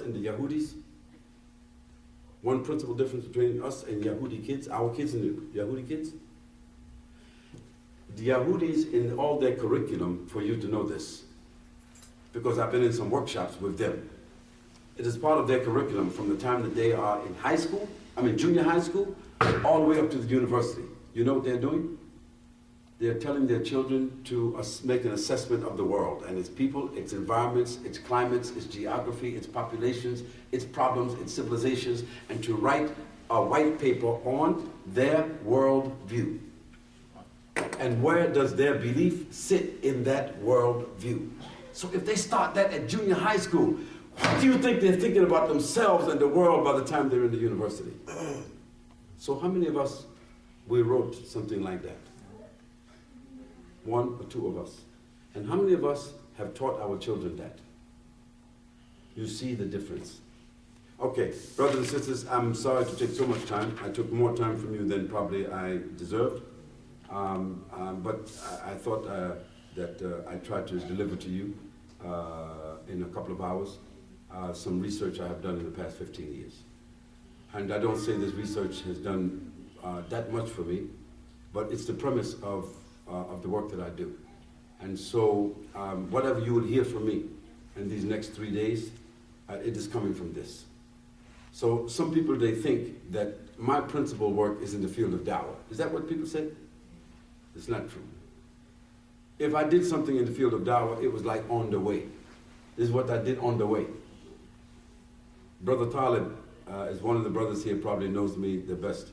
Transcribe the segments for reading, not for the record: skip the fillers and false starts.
and the Yahudis? One principal difference between us and Yahudi kids, our kids and the Yahudi kids? The Yahudis, in all their curriculum, for you to know this, because I've been in some workshops with them, it is part of their curriculum from the time that they are in high school, junior high school, all the way up to the university. You know what they're doing? They're telling their children to make an assessment of the world and its people, its environments, its climates, its geography, its populations, its problems, its civilizations, and to write a white paper on their world view. And where does their belief sit in that world view? So if they start that at junior high school, what do you think they're thinking about themselves and the world by the time they're in the university? So how many of us, we wrote something like that? One or two of us. And how many of us have taught our children that? You see the difference. Okay, brothers and sisters, I'm sorry to take so much time. I took more time from you than probably I deserved. But I thought that I tried to deliver to you in a couple of hours some research I have done in the past 15 years. And I don't say this research has done that much for me, but it's the premise of the work that I do. And so whatever you will hear from me in these next 3 days, it is coming from this. So some people, they think that my principal work is in the field of da'wah. Is that what people say? It's not true. If I did something in the field of da'wah, it was like on the way. This is what I did on the way. Brother Talib is one of the brothers here, probably knows me the best.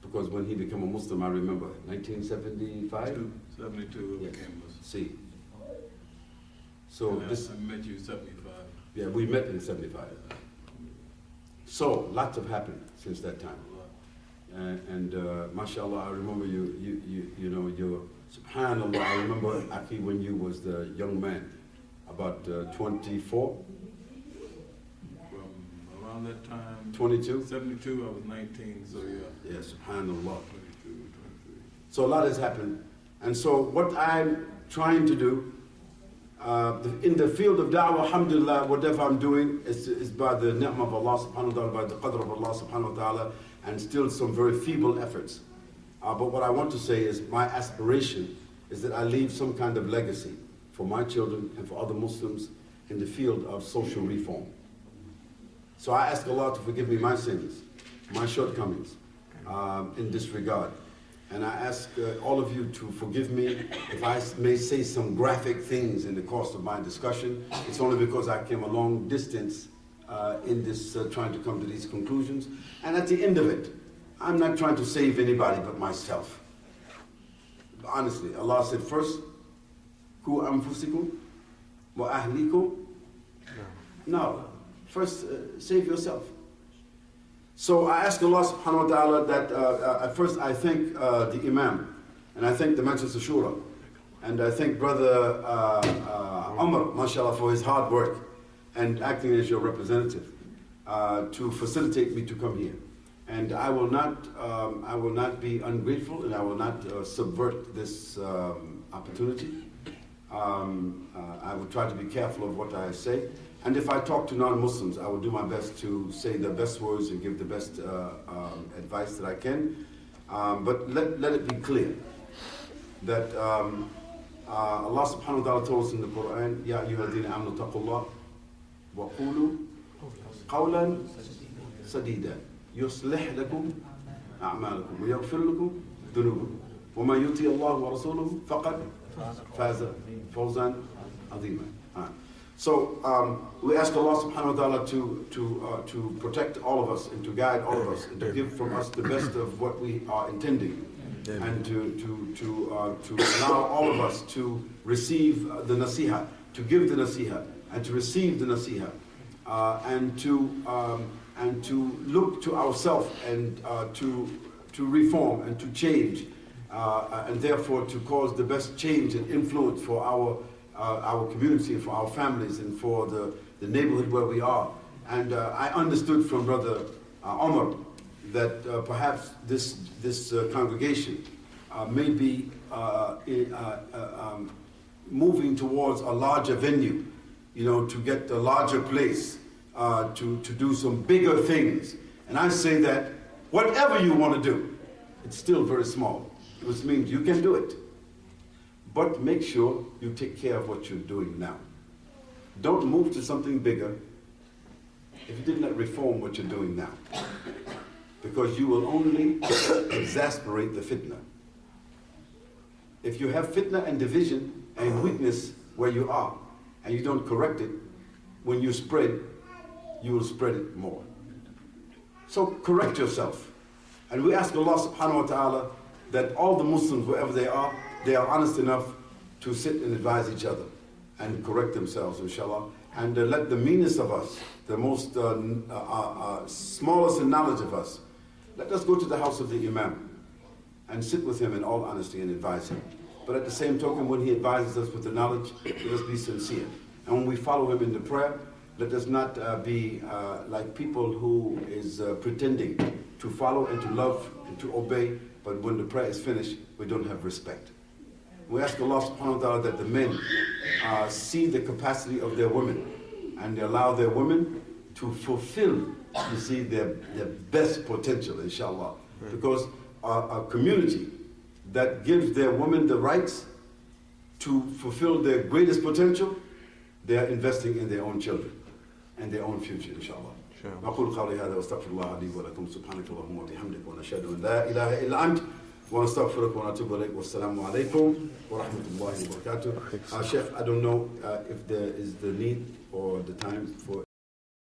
Because when he became a Muslim, I remember, 1975? 72, I became Muslim. See. So this... I met you in 75. Yeah, we met in 75. So, lots have happened since that time. And mashallah, I remember you know, your, subhanallah, I remember Aki when you was the young man, about 24? From around that time, 22? 72, I was 19, so yeah. Yeah, subhanallah. 22, 23. So a lot has happened. And so what I'm trying to do, in the field of da'wah, alhamdulillah, whatever I'm doing is by the ni'mah of Allah subhanahu wa ta'ala, by the qadr of Allah subhanahu wa ta'ala, and still some very feeble efforts. But what I want to say is my aspiration is that I leave some kind of legacy for my children and for other Muslims in the field of social reform. So I ask Allah to forgive me my sins, my shortcomings in this regard. And I ask all of you to forgive me if I may say some graphic things in the course of my discussion. It's only because I came a long distance in this trying to come to these conclusions. And at the end of it, I'm not trying to save anybody but myself. Honestly, Allah said first, Ku anfusikum wa ahlikum. No, first save yourself. So I ask Allah subhanahu wa ta'ala that at first I thank the Imam, and I thank the Majlis Shura, and I thank Brother Umar, mashallah, for his hard work and acting as your representative to facilitate me to come here. And I will not be ungrateful, and I will not subvert this opportunity. I will try to be careful of what I say. And if I talk to non-Muslims, I will do my best to say the best words and give the best advice that I can. But let it be clear that Allah subhanahu wa ta'ala told us in the Quran, Ya ayyuhalladhina amanu taqullah wa qulu qawlan sadida yuslih lakum a'malakum wa yaghfir lakum dhunubakum wa man yuti Allah wa rasuluhu faqad faza fawzan azima. So we ask Allah subhanahu wa ta'ala to protect all of us and to guide all of us and to give from us the best of what we are intending, and to allow all of us to receive the nasiha, to give the nasiha, and to receive the nasiha, and to look to ourselves and to reform and to change, and therefore to cause the best change and influence for our community, for our families, and for the neighborhood where we are. And I understood from Brother Omar that perhaps this congregation may be moving towards a larger venue, you know, to get a larger place to do some bigger things. And I say that whatever you want to do, it's still very small, which means you can do it. But make sure you take care of what you're doing now. Don't move to something bigger if you did not reform what you're doing now. Because you will only exasperate the fitna. If you have fitna and division and weakness where you are, and you don't correct it, when you spread, you will spread it more. So correct yourself. And we ask Allah subhanahu wa ta'ala that all the Muslims, wherever they are honest enough to sit and advise each other and correct themselves, inshallah. And let the meanest of us, the most smallest in knowledge of us, let us go to the house of the Imam and sit with him in all honesty and advise him. But at the same token, when he advises us with the knowledge, let us be sincere. And when we follow him in the prayer, let us not be like people who is pretending to follow and to love and to obey, but when the prayer is finished, we don't have respect. We ask Allah subhanahu wa ta'ala that the men see the capacity of their women and they allow their women to fulfill, you see, their best potential, inshallah. Because a community that gives their women the rights to fulfill their greatest potential, they are investing in their own children and their own future, inshallah. أقول قولي هذا واستغفر الله لي ولكم سبحانك اللهم وبحمدك ونشهد أن لا إله إلا أنت ونستغفرك ونتوب إليك والسلام عليكم ورحمة الله وبركاته. Sheikh, I don't know if there is the need or the time for